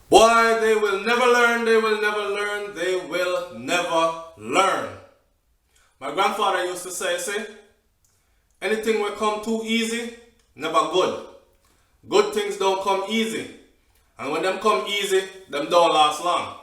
Boy, they will never learn, they will never learn, they will never learn. My grandfather used to say, anything will come too easy, never good. Good things don't come easy. And when them come easy, them don't last long.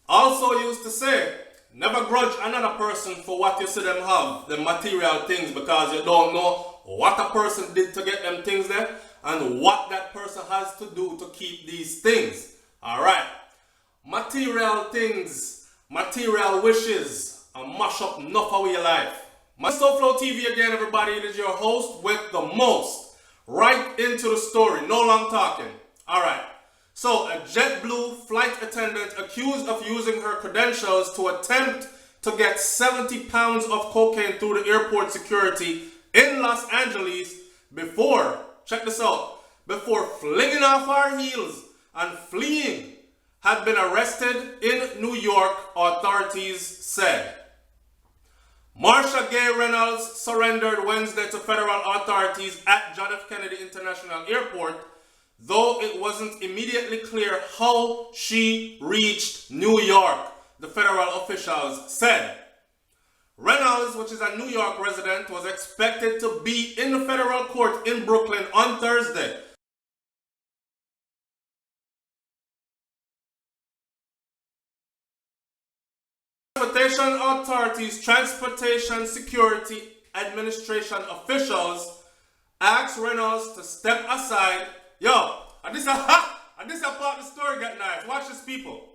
Also used to say, never grudge another person for what you see them have, the material things, because you don't know what a person did to get them things there and what that person has to do to keep these things. Alright. Material things, material wishes, and mash up enough of your life. My SouFLoTV again, everybody. It is your host with the most. Right into the story. No long talking. Alright. So, a JetBlue flight attendant accused of using her credentials to attempt to get 70 pounds of cocaine through the airport security in Los Angeles before, check this out, before flinging off her heels and fleeing, had been arrested in New York, authorities said. Marsha Reynolds surrendered Wednesday to federal authorities at John F. Kennedy International Airport, though it wasn't immediately clear how she reached New York, the federal officials said. Reynolds, which is a New York resident, was expected to be in the federal court in Brooklyn on Thursday. Transportation authorities, Transportation Security Administration officials asked Reynolds to step aside. Yo, and this is part of the story get nice. Watch this, people.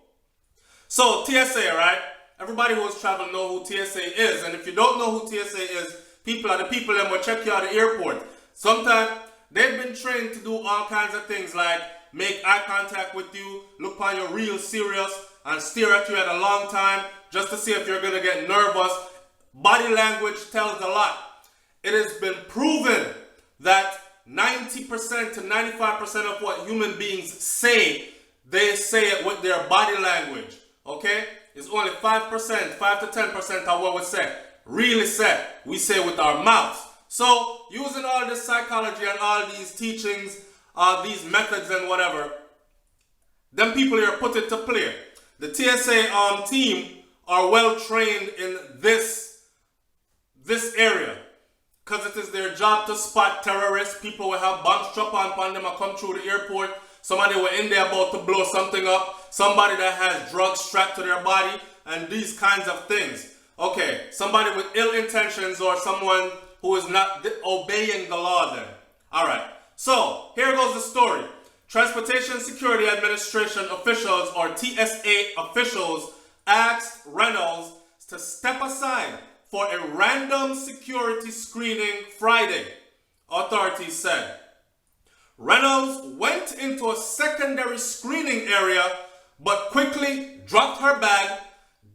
So TSA, right? Everybody who has traveled know who TSA is, and if you don't know who TSA is, people are the people that will check you out at the airport. Sometimes they've been trained to do all kinds of things like make eye contact with you, look on you real serious, and stare at you at a long time just to see if you're gonna get nervous. Body language tells a lot. It has been proven that 90% to 95% of what human beings say, they say it with their body language. Okay? It's only 5%, 5 to 10% of what we say. Really say. We say with our mouths. So, using all this psychology and all these teachings, these methods and whatever, them people here put it to play. The TSA team are well trained in this area. Because it is their job to spot terrorists. People will have bombs dropped on them and come through the airport. Somebody were in there about to blow something up. Somebody that has drugs strapped to their body. And these kinds of things. Okay, somebody with ill intentions or someone who is not obeying the law then. Alright, so here goes the story. Transportation Security Administration officials or TSA officials asked Reynolds to step aside for a random security screening Friday, authorities said. Reynolds went into a secondary screening area but quickly dropped her bag,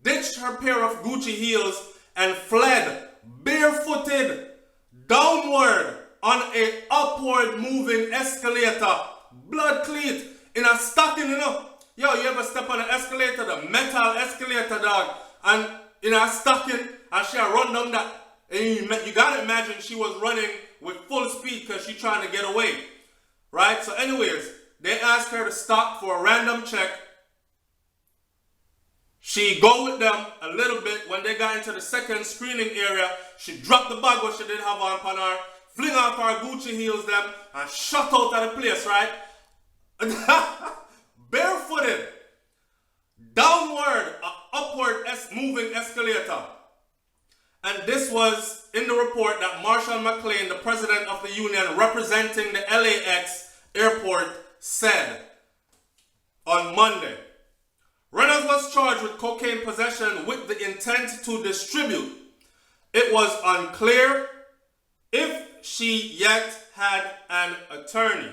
ditched her pair of Gucci heels, and fled barefooted downward on a upward moving escalator. Blood cleat in a stocking, you know. Yo, you ever step on an escalator, the metal escalator, dog, and in a stocking, and she run down that. And you gotta imagine she was running with full speed because she trying to get away. Right? So anyways, they asked her to stop for a random check. She go with them a little bit. When they got into the second screening area, she dropped the bag what she didn't have on her, fling off her Gucci heels them, and shot out of the place, right? Barefooted, downward, upward moving escalator. And this was in the report that Marshall McLean, the president of the union representing the LAX airport, said on Monday. Reynolds was charged with cocaine possession with the intent to distribute. It was unclear if she yet had an attorney.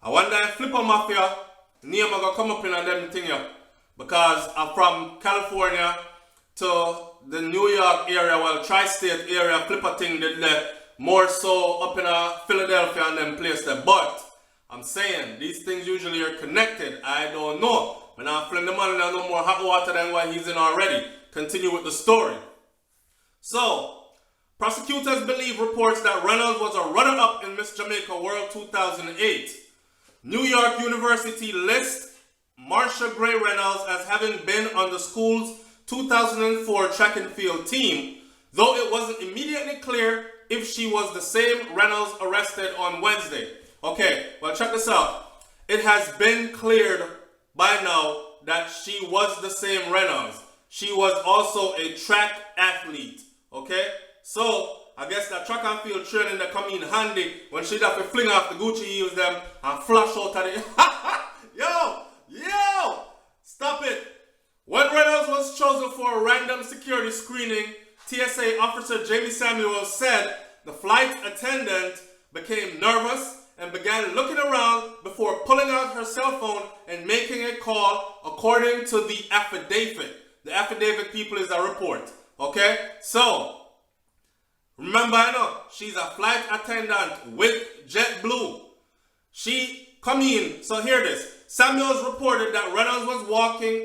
I wonder if Flipper Mafia name are gonna come up in on them thing here. Because I'm from California to the New York area, well, tri-state area, Flipper thing did that more so up in Philadelphia and them place there. But I'm saying these things usually are connected. I don't know. When I flip the money, I know more hot water than what he's in already. Continue with the story. So, prosecutors believe reports that Reynolds was a runner-up in Miss Jamaica World 2008. New York University lists Marsha Reynolds as having been on the school's 2004 track and field team, though it wasn't immediately clear if she was the same Reynolds arrested on Wednesday. Okay, well, check this out. It has been cleared by now that she was the same Reynolds. She was also a track athlete. Okay, so I guess that track and field training that come in handy when she'd have to fling off the Gucci heels them and flash out of the yo, stop it. When Reynolds was chosen for a random security screening, TSA officer Jamie Samuels said the flight attendant became nervous and began looking around before pulling out her cell phone and making a call, according to the affidavit. The affidavit, people, is a report. Okay? So, remember, I know, she's a flight attendant with JetBlue. She come in. So hear this. Samuels reported that Reynolds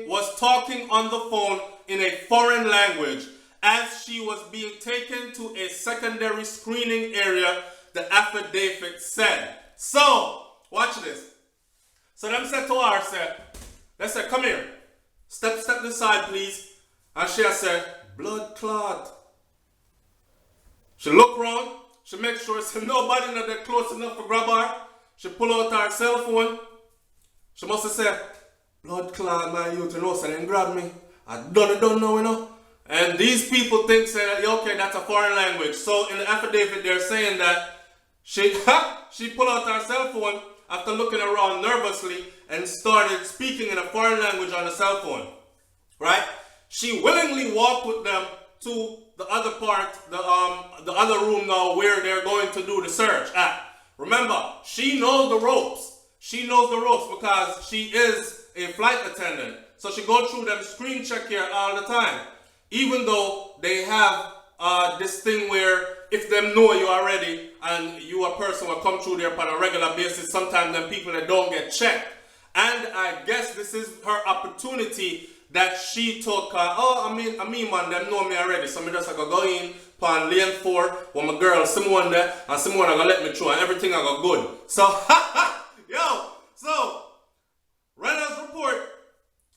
was talking on the phone in a foreign language as she was being taken to a secondary screening area, the affidavit said. So, watch this. So them said to her, they said, come here. Step this side, please. And she said, blood clot. She looked around. She make sure it's nobody not that close enough to grab her. She pull out her cell phone. She must have said, blood clot, my youth, you know, so then grab me. I don't know, you know. And these people think, say, okay, that's a foreign language. So in the affidavit, they're saying that she pulled out her cell phone after looking around nervously and started speaking in a foreign language on the cell phone. Right? She willingly walked with them to the other part, the other room now where they're going to do the search at. Remember, she knows the ropes. She knows the ropes because she is a flight attendant. So she go through them screen check here all the time. Even though they have this thing where if them know you already and you a person will come through there on a regular basis, sometimes them people that don't get checked. And I guess this is her opportunity that she took. I mean man, them know me already. So me just go in on lane 4 with my girl Simone there, and Simone gonna let me through and everything I got good. So so Reynolds report.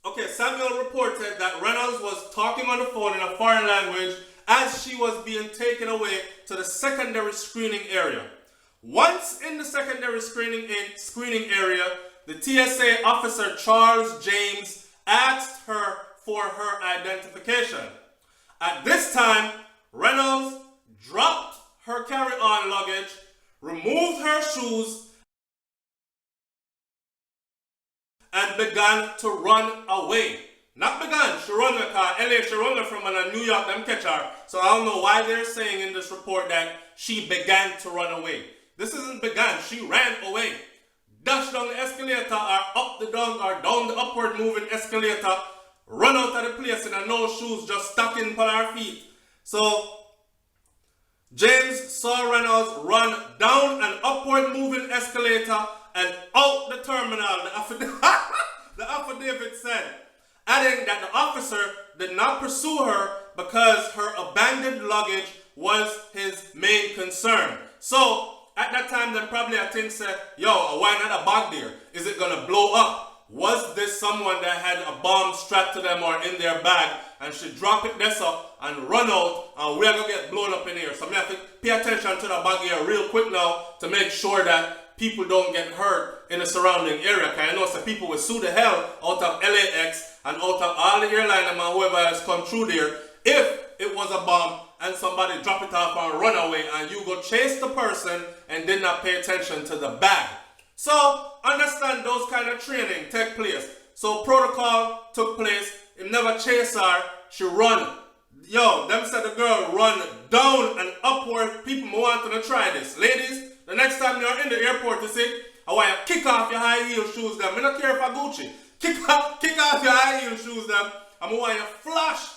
Okay, Samuel reported that Reynolds was talking on the phone in a foreign language as she was being taken away to the secondary screening area. Once in the secondary screening area, the TSA officer Charles James asked her for her identification. At this time, Reynolds dropped her carry-on luggage, removed her shoes, and began to run away. Not began, she run her car. LA, she run her from New York, them catch her. So I don't know why they're saying in this report that she began to run away. This isn't began, she ran away. Dashed down the escalator or down the upward moving escalator, run out of the place in a no shoes, just stuck in on her feet. So James saw Reynolds run down an upward moving escalator and out the terminal, the affidavit said, adding that the officer did not pursue her because her abandoned luggage was his main concern. So at that time, then probably I think said, yo, why not a bag there? Is it gonna blow up? Was this someone that had a bomb strapped to them or in their bag and should drop it this up and run out and we're gonna get blown up in here? So I have to pay attention to the bag here real quick now to make sure that people don't get hurt in the surrounding area. Because I know some people will sue the hell out of LAX and out of all the airline and whoever has come through there if it was a bomb and somebody drop it off and run away and you go chase the person and did not pay attention to the bag. So understand those kind of training take place. So protocol took place. It never chased her. She run. Yo, them said the girl run down and upward. People want to try this. Ladies, the next time you're in the airport, you see, I want you to kick off your high heel shoes them. I don't care if I Gucci. Kick off your high heel shoes them. And I want you to flash.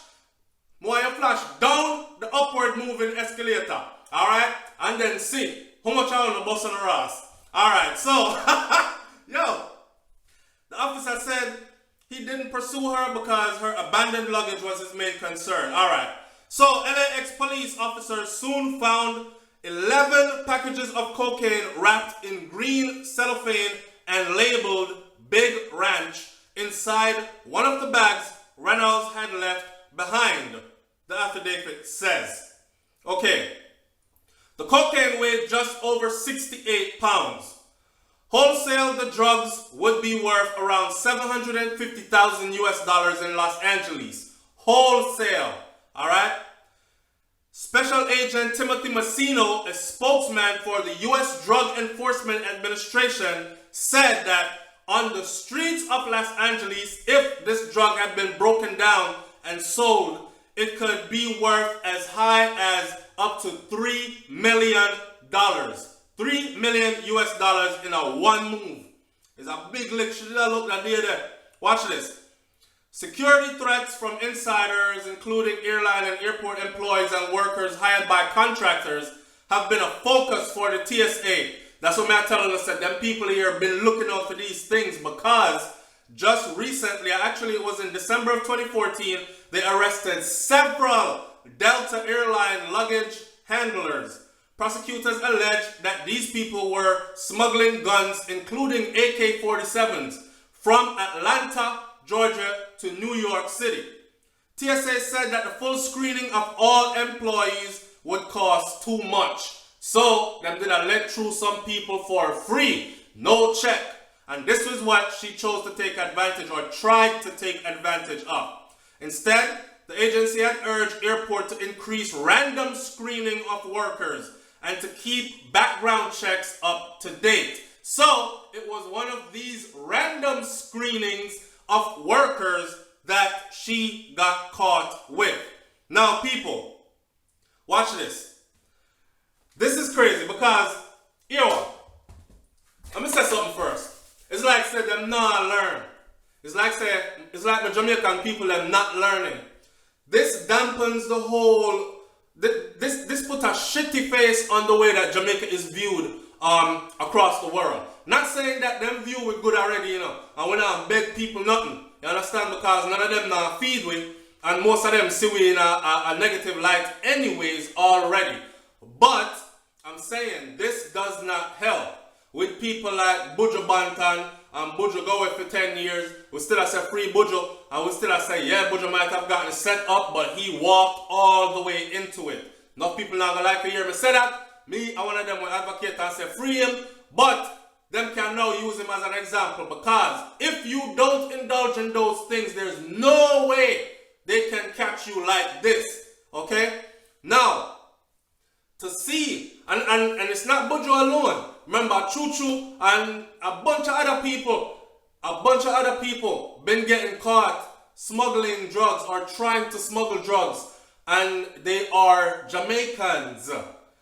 I want you to flash down the upward moving escalator. Alright? And then see how much I want to bust on her ass. Alright, so yo, the officer said he didn't pursue her because her abandoned luggage was his main concern. Alright. So LAX police officers soon found 11 packages of cocaine wrapped in green cellophane and labeled Big Ranch inside one of the bags Reynolds had left behind, the affidavit says. Okay, the cocaine weighed just over 68 pounds. Wholesale, the drugs would be worth around $750,000 US in Los Angeles. Wholesale, all right? Special Agent Timothy Massino, a spokesman for the U.S. Drug Enforcement Administration, said that on the streets of Los Angeles, if this drug had been broken down and sold, it could be worth as high as up to $3 million. $3 million US in a one move. It's a big lick. Look that there. Watch this. Security threats from insiders, including airline and airport employees and workers hired by contractors, have been a focus for the TSA. That's what I'm telling us, that them people here have been looking out for these things, because just recently, actually it was in December of 2014, they arrested several Delta Airline luggage handlers. Prosecutors alleged that these people were smuggling guns, including AK-47s, from Atlanta, Georgia to New York City. TSA said that the full screening of all employees would cost too much. So, them did let through some people for free, no check. And this was what she chose to take advantage, or tried to take advantage of. Instead, the agency had urged airport to increase random screening of workers and to keep background checks up to date. So, it was one of these random screenings of workers that she got caught with. Now, people, watch this. This is crazy because, you know, let me say something first. It's like say them not learn. It's like the Jamaican people them not learning. This dampens the whole. This put a shitty face on the way that Jamaica is viewed across the world. Not saying that them view we good already, you know, and we not beg people nothing. You understand? Because none of them now feed we, and most of them see we in a negative light anyways already. But I'm saying this does not help with people like Buju Banton and Buju go away for 10 years. We still have say free Buju, and we still have say, yeah, Buju might have gotten set up, but he walked all the way into it. Enough people not gonna like to hear me say that. Me, I one of them will advocate and say free him, but them can now use him as an example, because if you don't indulge in those things, there's no way they can catch you like this. Okay? Now, to see, and it's not Buju alone. Remember, Choo and a bunch of other people been getting caught smuggling drugs or trying to smuggle drugs, and they are Jamaicans.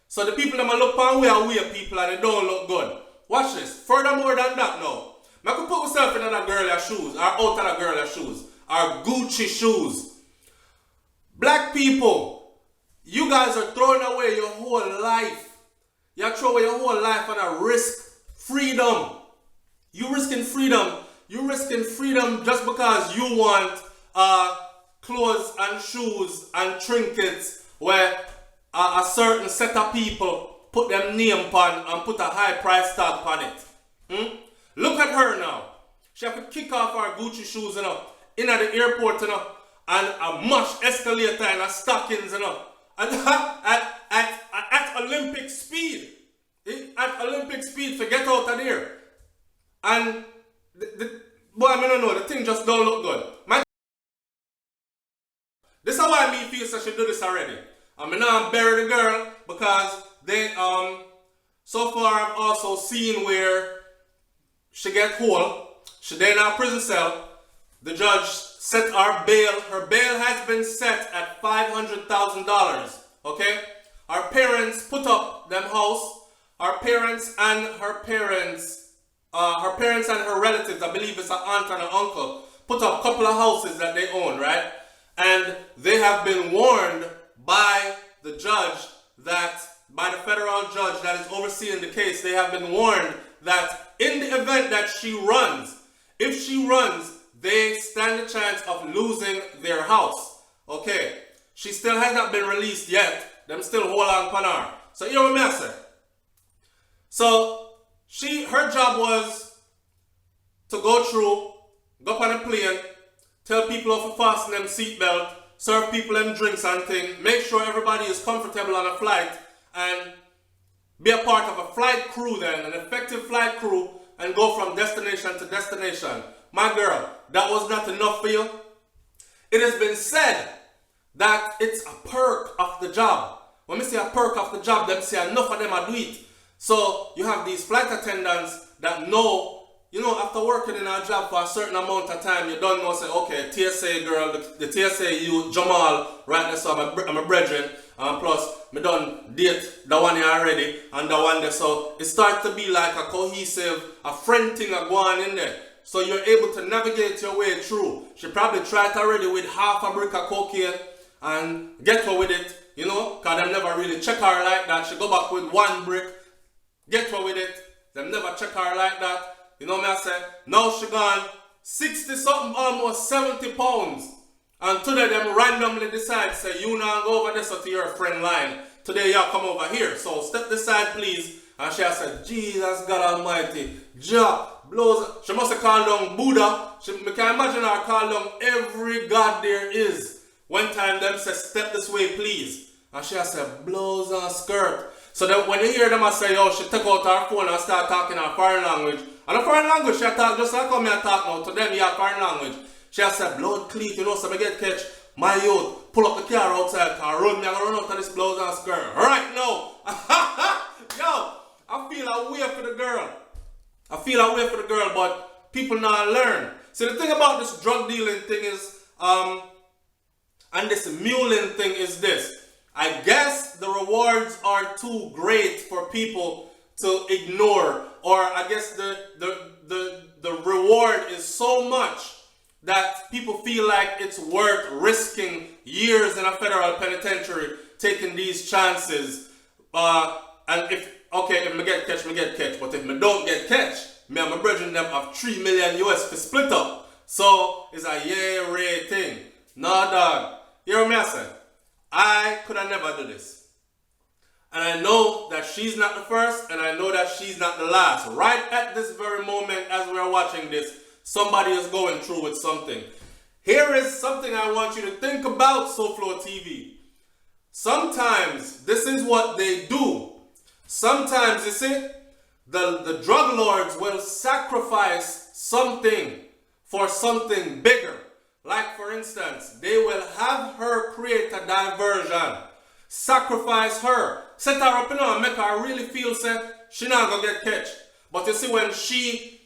So the people that look on we are weird people and they don't look good. Watch this. Furthermore than that now, I could put myself in that girl's shoes, or out of that girl's shoes, or Gucci shoes. Black people, you guys are throwing away your whole life. You throw away your whole life and risk freedom. You risking freedom. You risking freedom just because you want clothes and shoes and trinkets where a certain set of people put them name on and put a high price tag on it. Look at her now. She have to kick off her Gucci shoes, you know, in at the airport, you know, and a mush escalator and a stockings, you know, and at Olympic speed. At Olympic speed to get out of there. And boy, I don't know, the thing just don't look good. This is why me feel I should do this already. I mean, now I'm bury the girl because they so far I've also seen where she get whole. She then in a prison cell. The judge set our bail. Her bail has been set at $500,000. Okay? Our parents put up them house. Her parents and her relatives, I believe it's an aunt and an uncle, put up a couple of houses that they own, right? And they have been warned by the judge by the federal judge that is overseeing the case, they have been warned that in the event that she runs, if she runs, they stand a chance of losing their house. Okay, she still has not been released yet. Them still hold on upon her. So you know what I say? So her job was to go through, go up on a plane, tell people how to fasten them seatbelt, serve people them drinks and things, make sure everybody is comfortable on a flight, and be a part of a flight crew then, an effective flight crew, and go from destination to destination. My girl, that was not enough for you? It has been said that it's a perk of the job. When we say a perk of the job, them say enough of them are do it. So you have these flight attendants that know, after working in a job for a certain amount of time, you don't know, say, okay, TSA girl, the TSA you, Jamal, right there, so I'm a brethren, plus, me done date the one here already, and the one there, so it starts to be like a cohesive, a friend thing going on in there. So you're able to navigate your way through. She probably tried already with half a brick of cocaine, and get her with it, because them never really check her like that. She go back with one brick, get her with it, them never check her like that. You know what I say? Now she gone 60 something, almost 70 pounds. And today them randomly decide, say, you now go over there so to your friend line. Today y'all come over here. So step aside please. And she has said, Jesus God Almighty, Jah blows. She must have called down Buddha. We can imagine her call down every God there is. One time them say, step this way please. And she has said, blows on skirt. So that when you hear them I say, oh, she took out her phone and start talking her foreign language. And the foreign language, she talk just like how me I talk now. To them, you have foreign language. She has said, blood cleat, so me get catch my youth, pull up the car outside, car run me, I'm gonna run out of this blouse and skirt. Right now. Yo, I feel a way for the girl. But people not learn. See, the thing about this drug dealing thing is, and this muling thing is this. I guess the rewards are too great for people to ignore, or I guess the reward is so much that people feel like it's worth risking years in a federal penitentiary, taking these chances. And if me get catch, but if me don't get catch, me and my brethren them have 3 million US to split up. So it's a ray thing. Nah dog, you hear me I say? I could have never do this. And I know that she's not the first, and I know that she's not the last. Right at this very moment as we're watching this, somebody is going through with something. Here is something I want you to think about, SouFLoTV. Sometimes this is what they do. Sometimes, you see, the drug lords will sacrifice something for something bigger. Like, for instance, they will have her create a diversion. Sacrifice her. Set her up and make her really feel she not gonna get catch. But you see, when she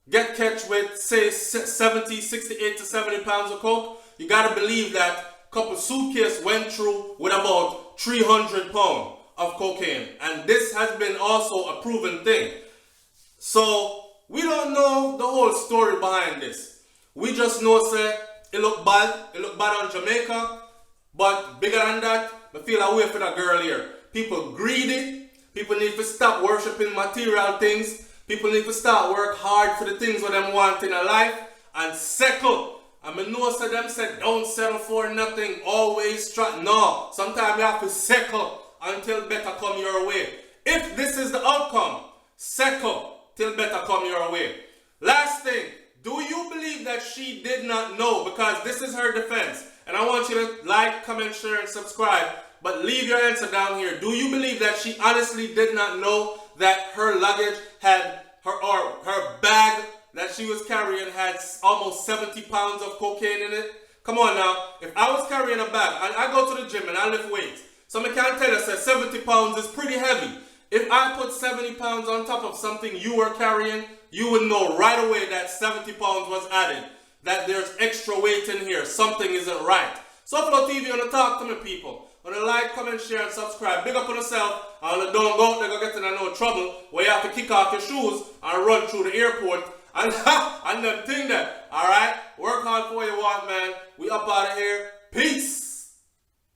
get catch with, say, 68 to 70 pounds of coke, you gotta believe that couple suitcase went through with about 300 pounds of cocaine. And this has been also a proven thing. So, we don't know the whole story behind this. We just know, it look bad on Jamaica, but bigger than that, I feel a way for that girl here. People greedy, people need to stop worshiping material things, people need to start work hard for the things that them want in a life, and settle. And I know them said, don't settle for nothing, always try. No, sometimes you have to settle until better come your way. If this is the outcome, settle till better come your way. Last thing, do you believe that she did not know? Because this is her defense. And I want you to like, comment, share, and subscribe. But leave your answer down here. Do you believe that she honestly did not know that her luggage had, her bag that she was carrying had almost 70 pounds of cocaine in it? Come on now. If I was carrying a bag, and I go to the gym and I lift weights, so I can't tell you that 70 pounds is pretty heavy. If I put 70 pounds on top of something you were carrying, you would know right away that 70 pounds was added. That there's extra weight in here. Something isn't right. SouFLoTV, on the talk to me, people. On the like, comment, share, and subscribe. Big up on yourself. And don't go out there, go get in no trouble where you have to kick off your shoes and run through the airport. And them thing there. Alright? Work hard for what you want, man. We up out of here. Peace.